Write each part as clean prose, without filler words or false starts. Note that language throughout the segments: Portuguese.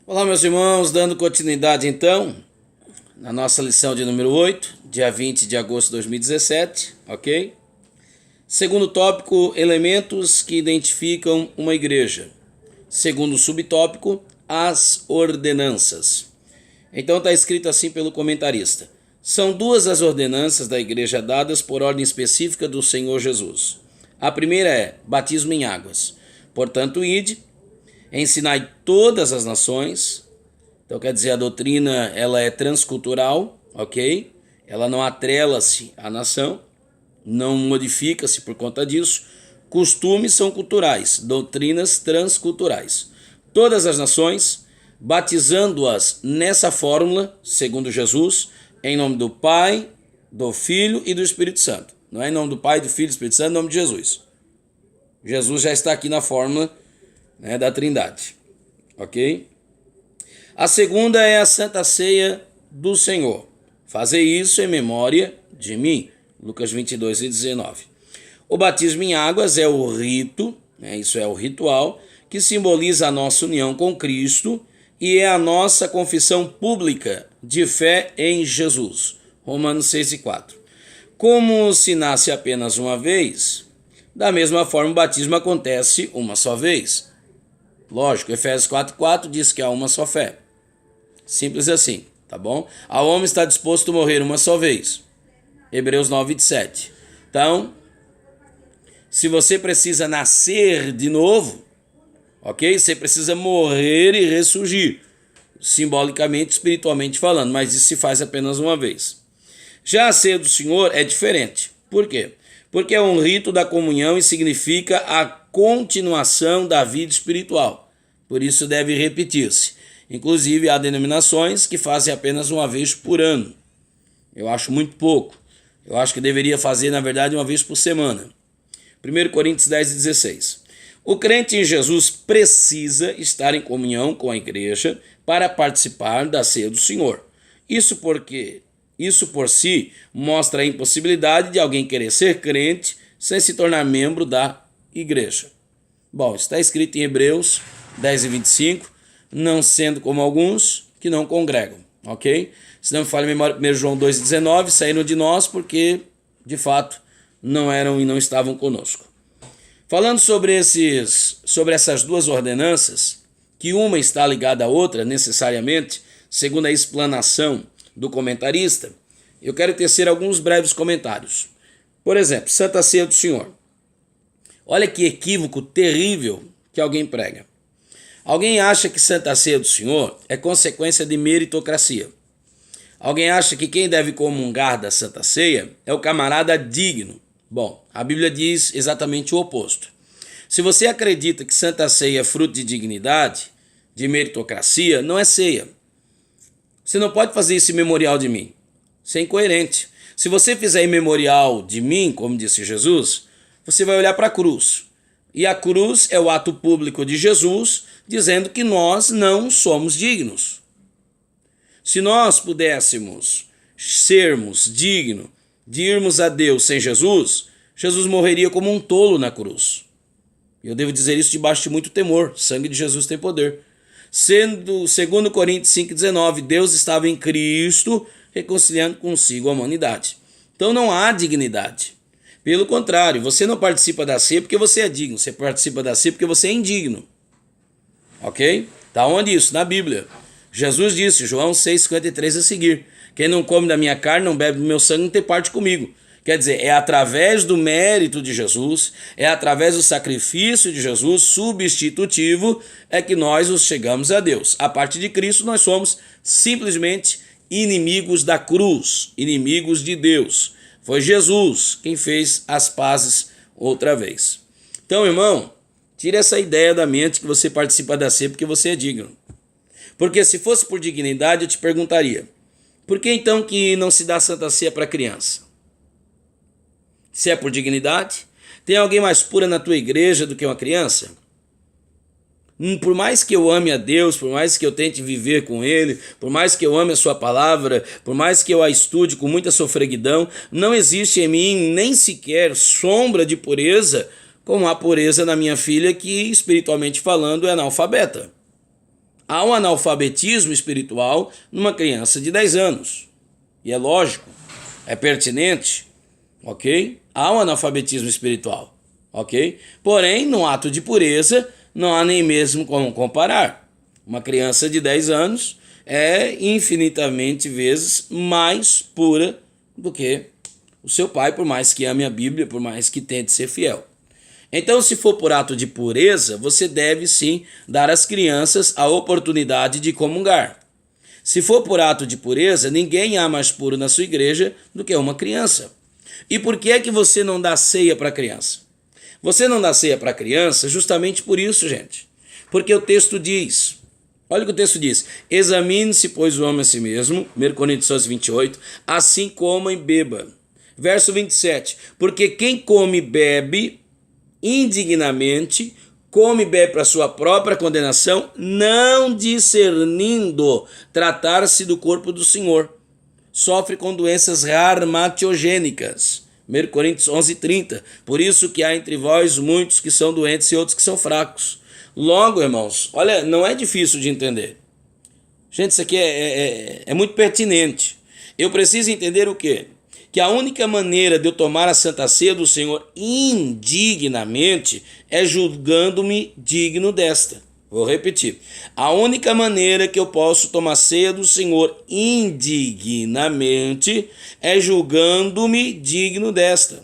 Olá, meus irmãos, dando continuidade então na nossa lição de número 8, dia 20 de agosto de 2017, ok? Segundo tópico, elementos que identificam uma igreja. Segundo subtópico, as ordenanças. Então está escrito assim pelo comentarista: são duas as ordenanças da igreja dadas por ordem específica do Senhor Jesus. A primeira é batismo em águas. Portanto, ide, ensinai todas as nações. Então quer dizer, a doutrina ela é transcultural, ok? Ela não atrela-se à nação, não modifica-se por conta disso. Costumes são culturais, doutrinas transculturais. Todas as nações, batizando-as nessa fórmula, segundo Jesus, em nome do Pai, do Filho e do Espírito Santo. Não é em nome do Pai, do Filho e do Espírito Santo, é em nome de Jesus. Jesus já está aqui na fórmula, né, da Trindade, ok? A segunda é a Santa Ceia do Senhor. Fazei isso em memória de mim. Lucas 22 e 19. O batismo em águas é o rito, né, isso é o ritual, que simboliza a nossa união com Cristo e é a nossa confissão pública de fé em Jesus. Romanos 6 e 4. Como se nasce apenas uma vez, da mesma forma o batismo acontece uma só vez. Lógico, Efésios 4,4 diz que há uma só fé. Simples assim, tá bom? Ao homem está disposto a morrer uma só vez. Hebreus 9,7. Então, se você precisa nascer de novo, ok? Você precisa morrer e ressurgir, simbolicamente, espiritualmente falando, mas isso se faz apenas uma vez. Já a ceia do Senhor é diferente. Por quê? Porque é um rito da comunhão e significa a continuação da vida espiritual. Por isso deve repetir-se. Inclusive, há denominações que fazem apenas uma vez por ano. Eu acho muito pouco. Eu acho que deveria fazer, na verdade, uma vez por semana. 1 Coríntios 10 e 16. O crente em Jesus precisa estar em comunhão com a igreja para participar da ceia do Senhor. Isso por si mostra a impossibilidade de alguém querer ser crente sem se tornar membro da igreja. Bom, está escrito em Hebreus 10 e 25, não sendo como alguns que não congregam, ok? Se não me falha a memória, 1 João 2 e 19, saíram de nós porque, de fato, não eram e não estavam conosco. Falando sobre essas duas ordenanças, que uma está ligada à outra necessariamente, segundo a explanação do comentarista, eu quero tecer alguns breves comentários. Por exemplo, Santa Ceia do Senhor. Olha que equívoco terrível que alguém prega. Alguém acha que Santa Ceia do Senhor é consequência de meritocracia. Alguém acha que quem deve comungar da Santa Ceia é o camarada digno. Bom, a Bíblia diz exatamente o oposto. Se você acredita que Santa Ceia é fruto de dignidade, de meritocracia, não é ceia. Você não pode fazer isso em memorial de mim. Isso é incoerente. Se você fizer em memorial de mim, como disse Jesus, você vai olhar para a cruz. E a cruz é o ato público de Jesus dizendo que nós não somos dignos. Se nós pudéssemos sermos dignos de irmos a Deus sem Jesus, Jesus morreria como um tolo na cruz. Eu devo dizer isso debaixo de muito temor. O sangue de Jesus tem poder. Sendo, segundo Coríntios 5,19, Deus estava em Cristo reconciliando consigo a humanidade. Então não há dignidade. Pelo contrário, você não participa da ceia porque você é digno. Você participa da ceia porque você é indigno. Ok? Está onde isso? Na Bíblia. Jesus disse, João 6,53 a seguir: quem não come da minha carne, não bebe do meu sangue, não tem parte comigo. Quer dizer, é através do mérito de Jesus, é através do sacrifício de Jesus substitutivo, é que nós os chegamos a Deus. A partir de Cristo, nós somos simplesmente inimigos da cruz, inimigos de Deus. Foi Jesus quem fez as pazes outra vez. Então, irmão, tire essa ideia da mente que você participa da ceia porque você é digno. Porque se fosse por dignidade, eu te perguntaria, por que então que não se dá Santa Ceia para criança? Se é por dignidade, tem alguém mais pura na tua igreja do que uma criança? Por mais que eu ame a Deus, por mais que eu tente viver com Ele, por mais que eu ame a sua palavra, por mais que eu a estude com muita sofreguidão, não existe em mim nem sequer sombra de pureza, como há pureza na minha filha que, espiritualmente falando, é analfabeta. Há um analfabetismo espiritual numa criança de 10 anos. E é lógico, é pertinente, ok? Há um analfabetismo espiritual, ok? Porém, no ato de pureza, não há nem mesmo como comparar. Uma criança de 10 anos é infinitamente vezes mais pura do que o seu pai, por mais que ame a Bíblia, por mais que tente ser fiel. Então, se for por ato de pureza, você deve sim dar às crianças a oportunidade de comungar. Se for por ato de pureza, ninguém há mais puro na sua igreja do que uma criança. E por que é que você não dá ceia para a criança? Você não dá ceia para a criança justamente por isso, gente. Porque o texto diz, olha o que o texto diz: examine-se, pois, o homem a si mesmo, 1 Coríntios 28, assim coma e beba. Verso 27, porque quem come e bebe indignamente, come e bebe para sua própria condenação, não discernindo tratar-se do corpo do Senhor. Sofre com doenças reumatogênicas. 1 Coríntios 11:30. Por isso que há entre vós muitos que são doentes e outros que são fracos. Logo, irmãos, olha, não é difícil de entender. Gente, isso aqui é muito pertinente. Eu preciso entender o quê? Que a única maneira de eu tomar a Santa Ceia do Senhor indignamente é julgando-me digno desta. Vou repetir. A única maneira que eu posso tomar ceia do Senhor indignamente é julgando-me digno desta.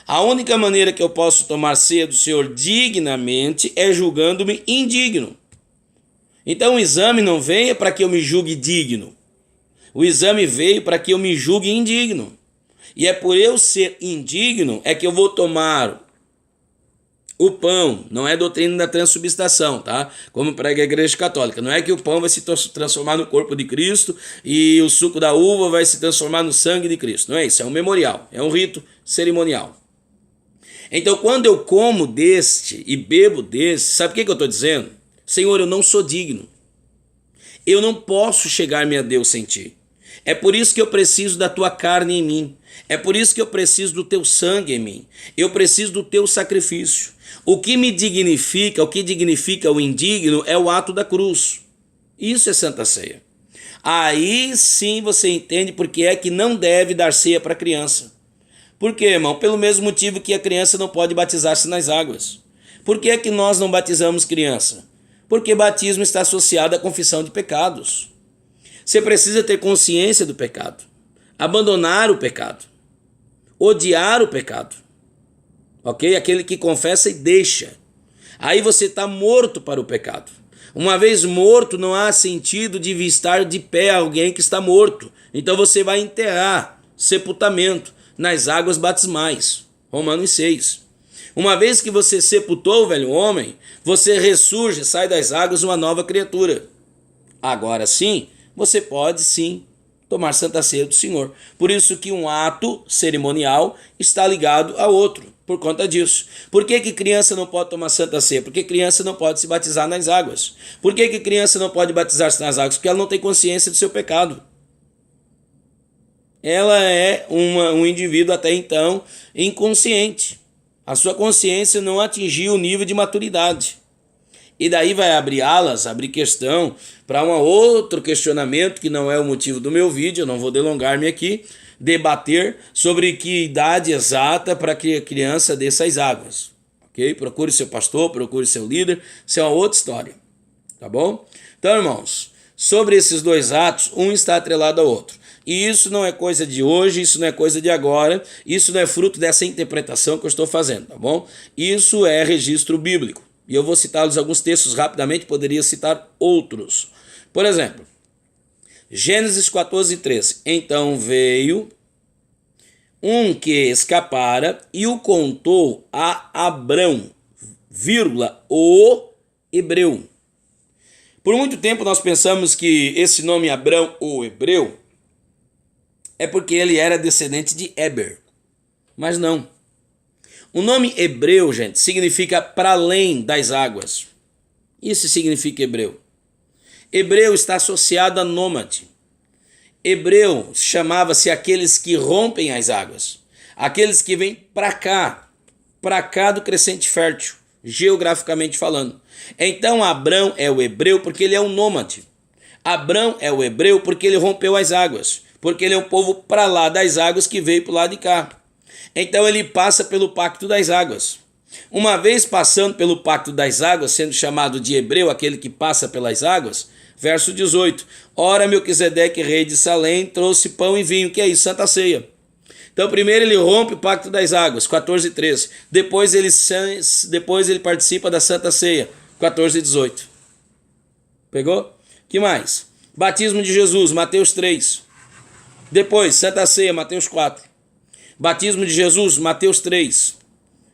A única maneira que eu posso tomar ceia do Senhor dignamente é julgando-me indigno. Então o exame não veio para que eu me julgue digno. O exame veio para que eu me julgue indigno. E é por eu ser indigno é que eu vou tomar o pão. Não é doutrina da transubstanciação, tá? Como prega a Igreja Católica. Não é que o pão vai se transformar no corpo de Cristo e o suco da uva vai se transformar no sangue de Cristo. Não é isso, é um memorial, é um rito cerimonial. Então, quando eu como deste e bebo deste, sabe o que eu estou dizendo? Senhor, eu não sou digno. Eu não posso chegar-me a Deus sem ti. É por isso que eu preciso da tua carne em mim. É por isso que eu preciso do teu sangue em mim. Eu preciso do teu sacrifício. O que me dignifica, o que dignifica o indigno é o ato da cruz. Isso é Santa Ceia. Aí sim você entende porque é que não deve dar ceia para criança. Por quê, irmão? Pelo mesmo motivo que a criança não pode batizar-se nas águas. Por que é que nós não batizamos criança? Porque batismo está associado à confissão de pecados. Você precisa ter consciência do pecado, abandonar o pecado, odiar o pecado, ok? Aquele que confessa e deixa. Aí você está morto para o pecado. Uma vez morto, não há sentido de estar de pé alguém que está morto. Então você vai enterrar, sepultamento, nas águas batismais. Romanos 6. Uma vez que você sepultou o velho homem, você ressurge, sai das águas uma nova criatura. Agora sim, você pode sim tomar Santa Ceia do Senhor. Por isso que um ato cerimonial está ligado a outro, por conta disso. Por que criança não pode tomar Santa Ceia? Porque criança não pode se batizar nas águas. Por que criança não pode batizar-se nas águas? Porque ela não tem consciência do seu pecado. Ela é um indivíduo até então inconsciente. A sua consciência não atingiu o nível de maturidade. E daí vai abrir alas, abrir questão para um outro questionamento que não é o motivo do meu vídeo, eu não vou delongar-me aqui, debater sobre que idade exata para que a criança desça as águas. Ok? Procure seu pastor, procure seu líder, isso é uma outra história. Tá bom? Então, irmãos, sobre esses dois atos, um está atrelado ao outro. E isso não é coisa de hoje, isso não é coisa de agora, isso não é fruto dessa interpretação que eu estou fazendo, tá bom? Isso é registro bíblico. E eu vou citar alguns textos rapidamente, poderia citar outros. Por exemplo, Gênesis 14:13. Então veio um que escapara e o contou a Abrão, o hebreu. Por muito tempo nós pensamos que esse nome Abrão, o hebreu, é porque ele era descendente de Éber. Mas não. O nome hebreu, gente, significa para além das águas. Isso significa hebreu. Hebreu está associado a nômade. Hebreu chamava-se aqueles que rompem as águas. Aqueles que vêm para cá do crescente fértil, geograficamente falando. Então Abrão é o hebreu porque ele é um nômade. Abrão é o hebreu porque ele rompeu as águas, porque ele é um povo para lá das águas que veio para o lado de cá. Então ele passa pelo pacto das águas. Uma vez passando pelo pacto das águas, sendo chamado de hebreu, aquele que passa pelas águas, verso 18. Ora, Melquisedeque, rei de Salém, trouxe pão e vinho, que é isso? Santa Ceia. Então primeiro ele rompe o pacto das águas, 14 e 13. Depois ele participa da Santa Ceia, 14 e 18. Pegou? Que mais? Batismo de Jesus, Mateus 3. Depois, Santa Ceia, Mateus 4. Batismo de Jesus, Mateus 3.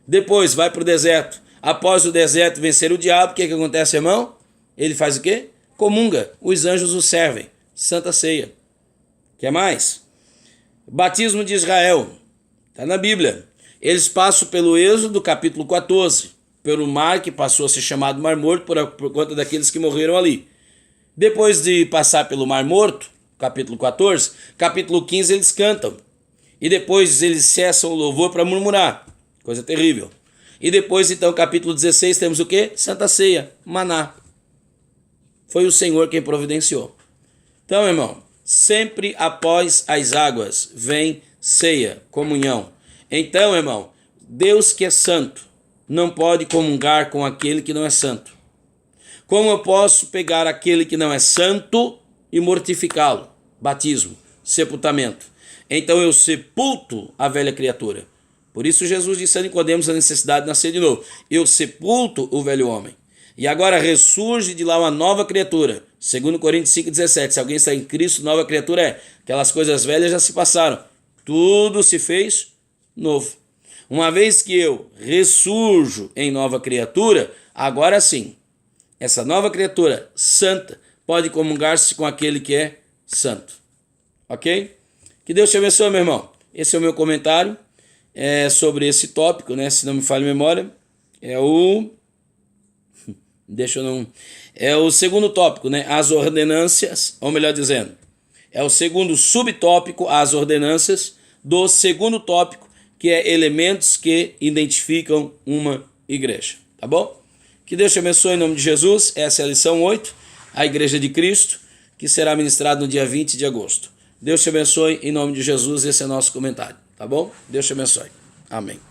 Depois, vai para o deserto. Após o deserto vencer o diabo, o que acontece, irmão? Ele faz o quê? Comunga. Os anjos o servem. Santa Ceia. Quer mais? Batismo de Israel. Está na Bíblia. Eles passam pelo Êxodo, capítulo 14. Pelo mar que passou a ser chamado Mar Morto por conta daqueles que morreram ali. Depois de passar pelo Mar Morto, capítulo 14, capítulo 15 eles cantam. E depois eles cessam o louvor para murmurar. Coisa terrível. E depois, então, capítulo 16, temos o quê? Santa Ceia, maná. Foi o Senhor quem providenciou. Então, irmão, sempre após as águas vem ceia, comunhão. Então, irmão, Deus que é santo não pode comungar com aquele que não é santo. Como eu posso pegar aquele que não é santo e mortificá-lo? Batismo, sepultamento. Então eu sepulto a velha criatura. Por isso Jesus disse a Nicodemos a necessidade de nascer de novo. Eu sepulto o velho homem. E agora ressurge de lá uma nova criatura. 2 Coríntios 5,17. Se alguém está em Cristo, nova criatura é. Aquelas coisas velhas já se passaram. Tudo se fez novo. Uma vez que eu ressurjo em nova criatura, agora sim, essa nova criatura santa pode comungar-se com aquele que é santo. Ok? Que Deus te abençoe, meu irmão. Esse é o meu comentário sobre esse tópico, né? Se não me falha a memória. É o segundo tópico, né? As ordenâncias, ou melhor dizendo, é o segundo subtópico, as ordenâncias do segundo tópico, que é elementos que identificam uma igreja. Tá bom? Que Deus te abençoe em nome de Jesus. Essa é a lição 8, a Igreja de Cristo, que será ministrada no dia 20 de agosto. Deus te abençoe em nome de Jesus. Esse é o nosso comentário, tá bom? Deus te abençoe. Amém.